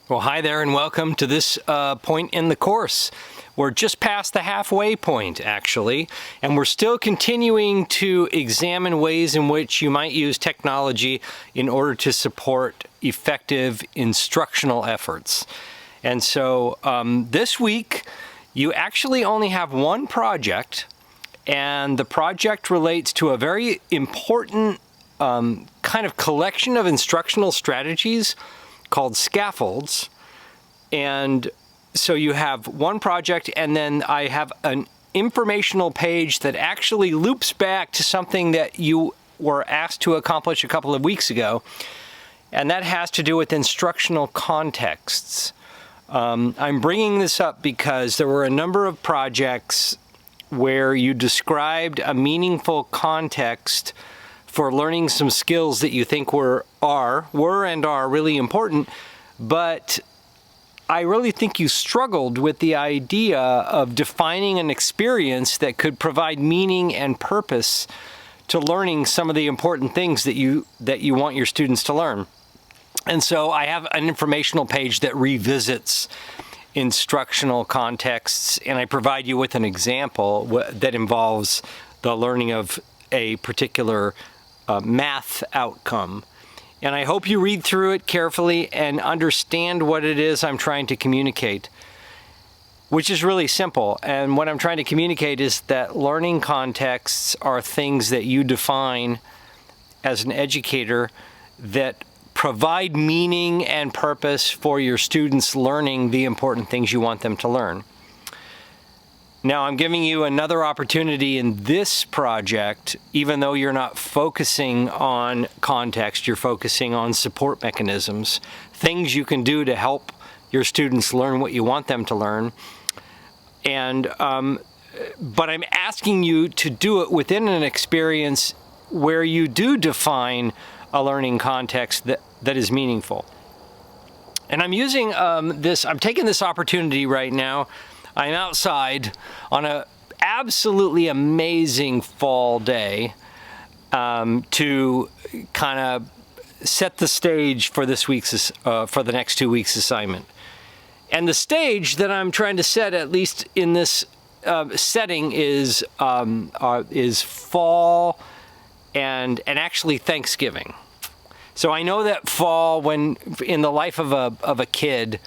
Well, hi there and welcome to this point in the course. We're just past the halfway point, actually, and we're still continuing to examine ways in which you might use technology in order to support effective instructional efforts. And so this week, you actually only have one project, and the project relates to a very important kind of collection of instructional strategies called scaffolds. And so you have one project, and then I have an informational page that actually loops back to something that you were asked to accomplish a couple of weeks ago, and that has to do with instructional contexts. I'm bringing this up because there were a number of projects where you described a meaningful context for learning some skills that you think were and are really important, but I really think you struggled with the idea of defining an experience that could provide meaning and purpose to learning some of the important things that you want your students to learn. And so I have an informational page that revisits instructional contexts, and I provide you with an example that involves the learning of a particular math outcome. And I hope you read through it carefully and understand what it is I'm trying to communicate, which is really simple. And what I'm trying to communicate is that learning contexts are things that you define as an educator that provide meaning and purpose for your students learning the important things you want them to learn. Now, I'm giving you another opportunity in this project, even though you're not focusing on context, you're focusing on support mechanisms, things you can do to help your students learn what you want them to learn. And, but I'm asking you to do it within an experience where you do define a learning context that is meaningful. And I'm using I'm taking this opportunity right now. I'm outside on an absolutely amazing fall day to kind of set the stage for this week's for the next 2 weeks assignment. And the stage that I'm trying to set, at least in this setting, is fall and actually Thanksgiving. So I know that fall, when in the life of a kid,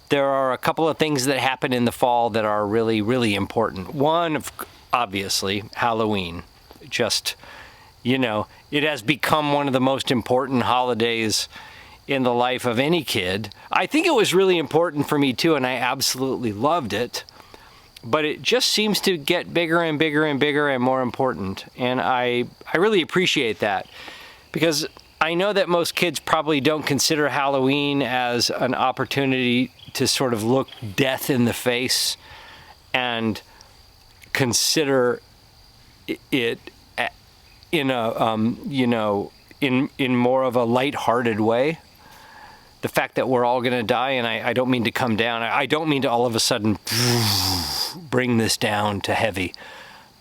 there are a couple of things that happen in the fall that are really, really important. One, obviously, Halloween. Just, it has become one of the most important holidays in the life of any kid. I think it was really important for me too, and I absolutely loved it. But it just seems to get bigger and bigger and bigger and more important. And I really appreciate that, because I know that most kids probably don't consider Halloween as an opportunity to sort of look death in the face and consider it in a in more of a lighthearted way. The fact that we're all going to die, and I don't mean to come down. I don't mean to all of a sudden bring this down to heavy,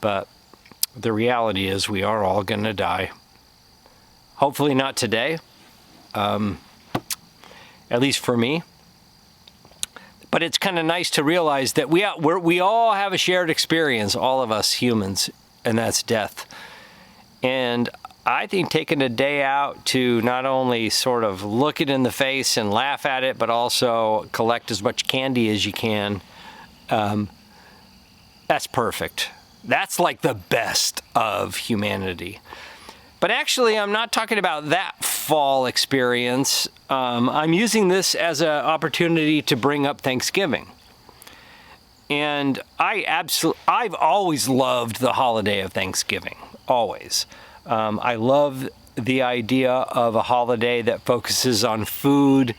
but the reality is we are all going to die. Hopefully not today, at least for me. But it's kind of nice to realize that we all have a shared experience, all of us humans, and that's death. And I think taking a day out to not only sort of look it in the face and laugh at it, but also collect as much candy as you can, that's perfect. That's like the best of humanity. But actually, I'm not talking about that fall experience. I'm using this as an opportunity to bring up Thanksgiving. And I've always loved the holiday of Thanksgiving, always. I love the idea of a holiday that focuses on food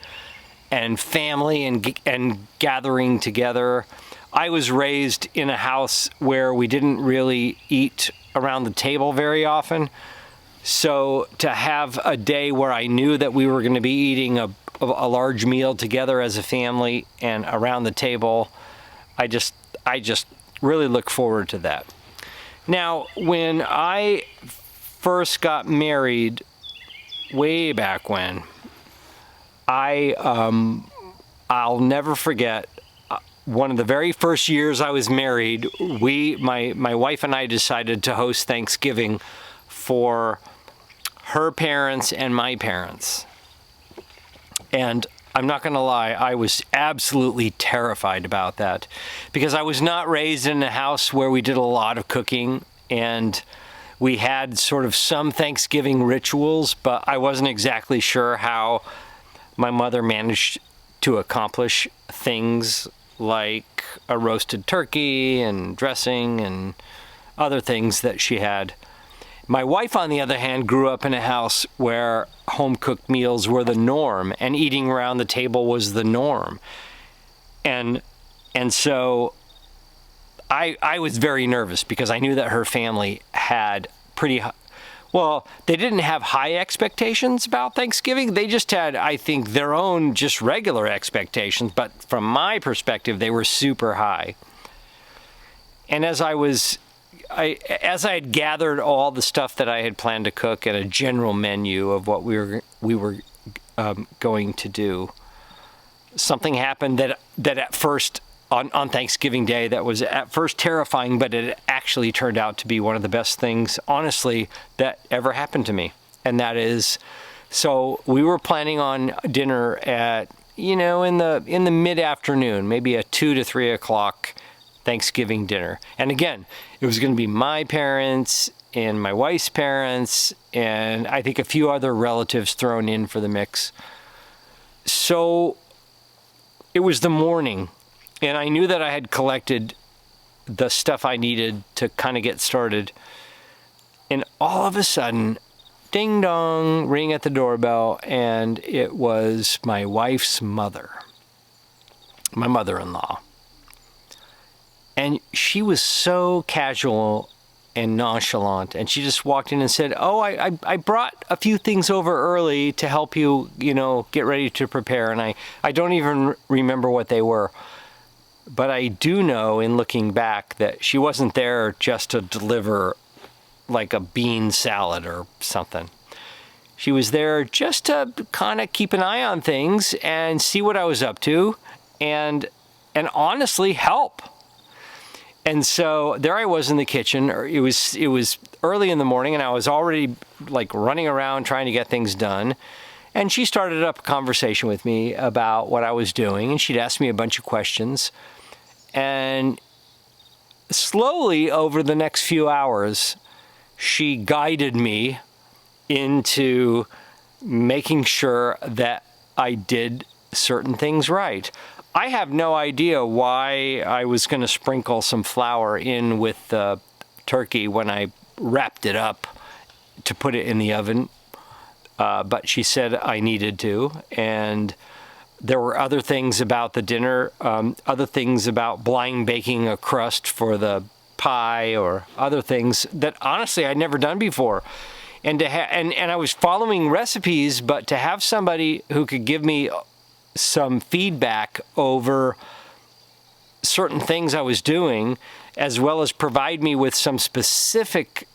and family and gathering together. I was raised in a house where we didn't really eat around the table very often. So to have a day where I knew that we were going to be eating a large meal together as a family and around the table, I just really look forward to that. Now, when I first got married way back when, I I'll never forget one of the very first years I was married, my wife and I decided to host Thanksgiving for her parents and my parents. And I'm not going to lie, I was absolutely terrified about that because I was not raised in a house where we did a lot of cooking, and we had sort of some Thanksgiving rituals, but I wasn't exactly sure how my mother managed to accomplish things like a roasted turkey and dressing and other things that she had. My wife, on the other hand, grew up in a house where home-cooked meals were the norm and eating around the table was the norm. And so I was very nervous because I knew that her family had well, they didn't have high expectations about Thanksgiving. They just had, I think, their own just regular expectations. But from my perspective, they were super high. And as I had gathered all the stuff that I had planned to cook and a general menu of what we were going to do, something happened that at first, on Thanksgiving Day, that was at first terrifying, but it actually turned out to be one of the best things, honestly, that ever happened to me. And that is, so we were planning on dinner at, in the mid-afternoon, maybe a 2 to 3 o'clock Thanksgiving dinner. And again, it was going to be my parents and my wife's parents, and I think a few other relatives thrown in for the mix. So it was the morning, and I knew that I had collected the stuff I needed to kind of get started. And all of a sudden, ding dong, ring at the doorbell, and it was my wife's mother, my mother-in-law. And she was so casual and nonchalant, and she just walked in and said, "Oh, I brought a few things over early to help you, get ready to prepare." And I don't even remember what they were. But I do know, in looking back, that she wasn't there just to deliver like a bean salad or something. She was there just to kind of keep an eye on things and see what I was up to and honestly help. And so there I was in the kitchen. It was early in the morning, and I was already like running around trying to get things done. And she started up a conversation with me about what I was doing, and she'd ask me a bunch of questions. And slowly over the next few hours, she guided me into making sure that I did certain things right. I have no idea why I was going to sprinkle some flour in with the turkey when I wrapped it up to put it in the oven. But she said I needed to, and there were other things about the dinner, other things about blind baking a crust for the pie, or other things that honestly I'd never done before. And I was following recipes, but to have somebody who could give me some feedback over certain things I was doing, as well as provide me with some specific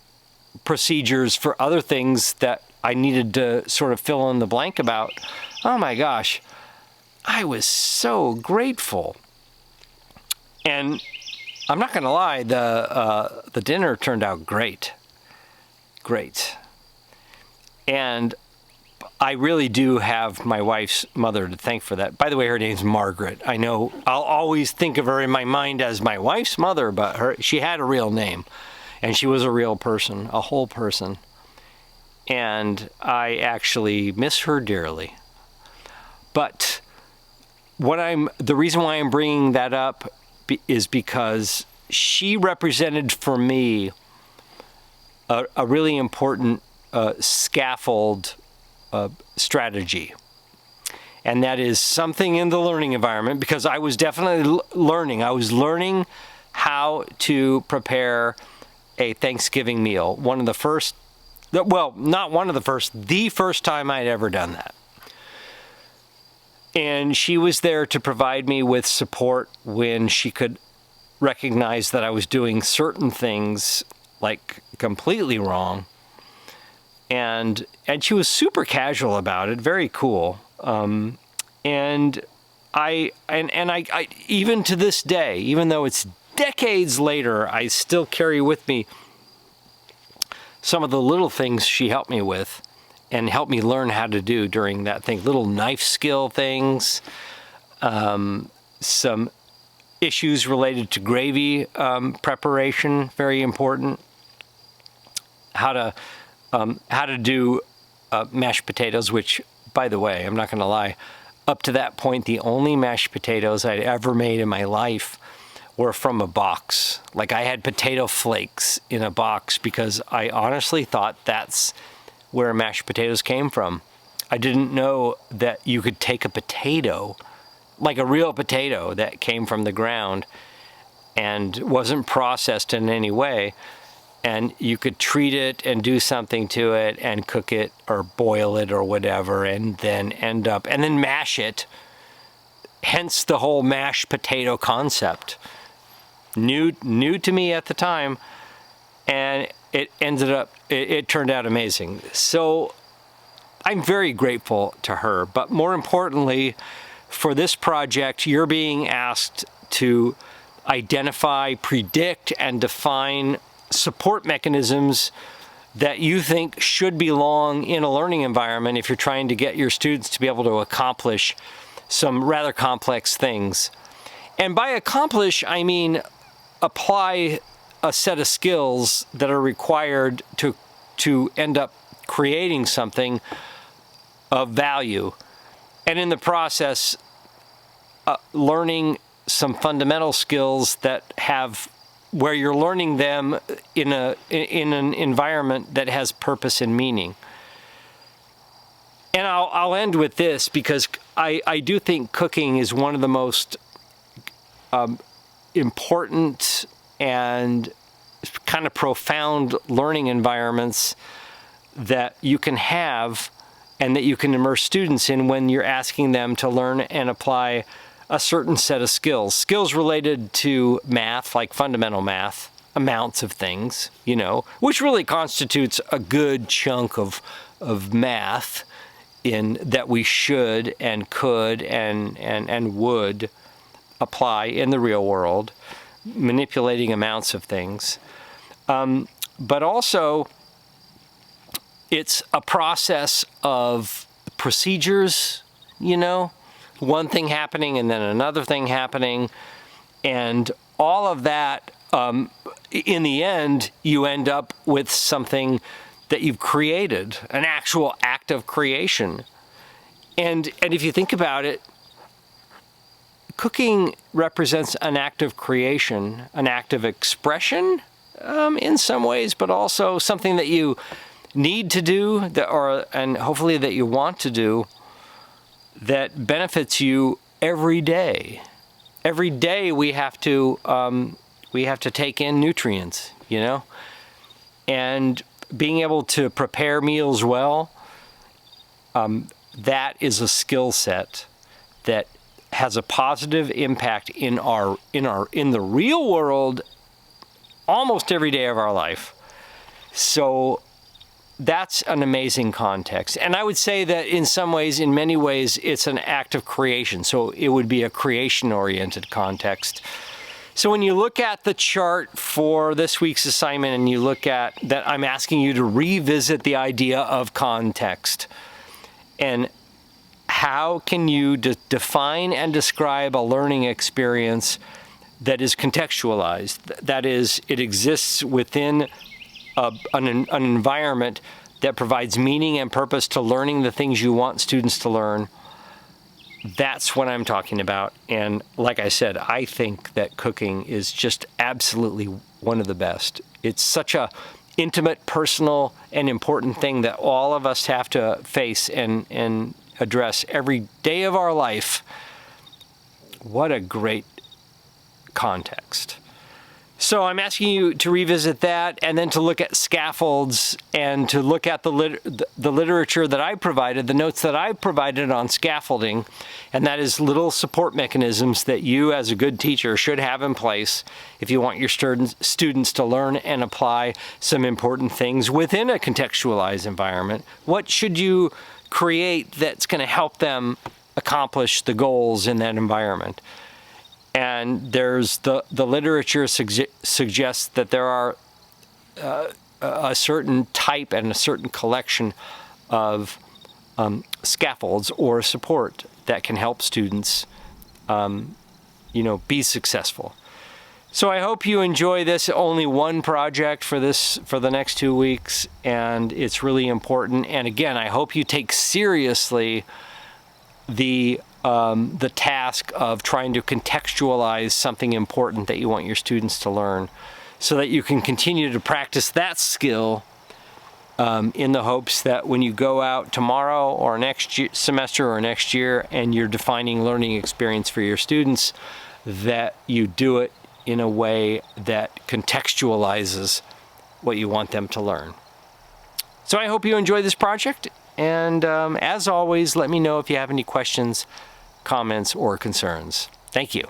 procedures for other things that I needed to sort of fill in the blank about. Oh my gosh, I was so grateful. And I'm not gonna lie, the dinner turned out great. And I really do have my wife's mother to thank for that. By the way, her name's Margaret. I know I'll always think of her in my mind as my wife's mother, but she had a real name, and she was a real person, a whole person. And I actually miss her dearly. But the reason why I'm bringing that up is because she represented for me a really important scaffold strategy. And that is something in the learning environment, because I was definitely learning. I was learning how to prepare a Thanksgiving meal. One of the first, well, not one of the first, the first time I'd ever done that. And she was there to provide me with support when she could recognize that I was doing certain things like completely wrong. And she was super casual about it, very cool. And I even to this day, even though it's decades later, I still carry with me some of the little things she helped me with and helped me learn how to do during that thing. Little knife skill things, some issues related to gravy preparation, very important. How to do mashed potatoes, which, by the way, I'm not going to lie, up to that point, the only mashed potatoes I'd ever made in my life were from a box. Like, I had potato flakes in a box because I honestly thought that's where mashed potatoes came from. I didn't know that you could take a potato, like a real potato that came from the ground and wasn't processed in any way, and you could treat it and do something to it and cook it or boil it or whatever, and then and then mash it. Hence the whole mashed potato concept. New to me at the time, and it turned out amazing. So I'm very grateful to her, but more importantly, for this project, you're being asked to identify, predict, and define support mechanisms that you think should belong in a learning environment if you're trying to get your students to be able to accomplish some rather complex things. And by accomplish, I mean apply a set of skills that are required to end up creating something of value. And in the process, learning some fundamental skills that have, where you're learning them in an environment that has purpose and meaning. And I'll end with this, because I do think cooking is one of the most important and kind of profound learning environments that you can have and that you can immerse students in when you're asking them to learn and apply a certain set of skills. Skills related to math, like fundamental math, amounts of things, which really constitutes a good chunk of math in that we should and could and would apply in the real world, manipulating amounts of things. But also, it's a process of procedures, one thing happening and then another thing happening, and all of that, in the end, you end up with something that you've created, an actual act of creation. And if you think about it, cooking represents an act of creation, an act of expression in some ways, but also something that you need to do, and hopefully that you want to do, that benefits you every day. Every day we have to take in nutrients, and being able to prepare meals well, that is a skill set that has a positive impact in the real world almost every day of our life. So that's an amazing context. And I would say that in some ways, in many ways, it's an act of creation. So it would be a creation-oriented context. So when you look at the chart for this week's assignment and you look at that, I'm asking you to revisit the idea of context. And how can you define and describe a learning experience that is contextualized? That is, it exists within an environment that provides meaning and purpose to learning the things you want students to learn. That's what I'm talking about. And like I said, I think that cooking is just absolutely one of the best. It's such a intimate, personal, and important thing that all of us have to face and address every day of our life. What a great context. So I'm asking you to revisit that, and then to look at scaffolds, and to look at the literature that I provided, the notes that I provided on scaffolding, and that is little support mechanisms that you as a good teacher should have in place if you want your students to learn and apply some important things within a contextualized environment. What should you create that's going to help them accomplish the goals in that environment. And there's the literature suggests that there are a certain type and a certain collection of scaffolds or support that can help students, be successful. So I hope you enjoy this. Only one project for the next 2 weeks, and it's really important. And again, I hope you take seriously the task of trying to contextualize something important that you want your students to learn, so that you can continue to practice that skill in the hopes that when you go out tomorrow or next semester or next year and you're defining learning experience for your students, that you do it in a way that contextualizes what you want them to learn. So I hope you enjoy this project, and as always, let me know if you have any questions, comments, or concerns. Thank you.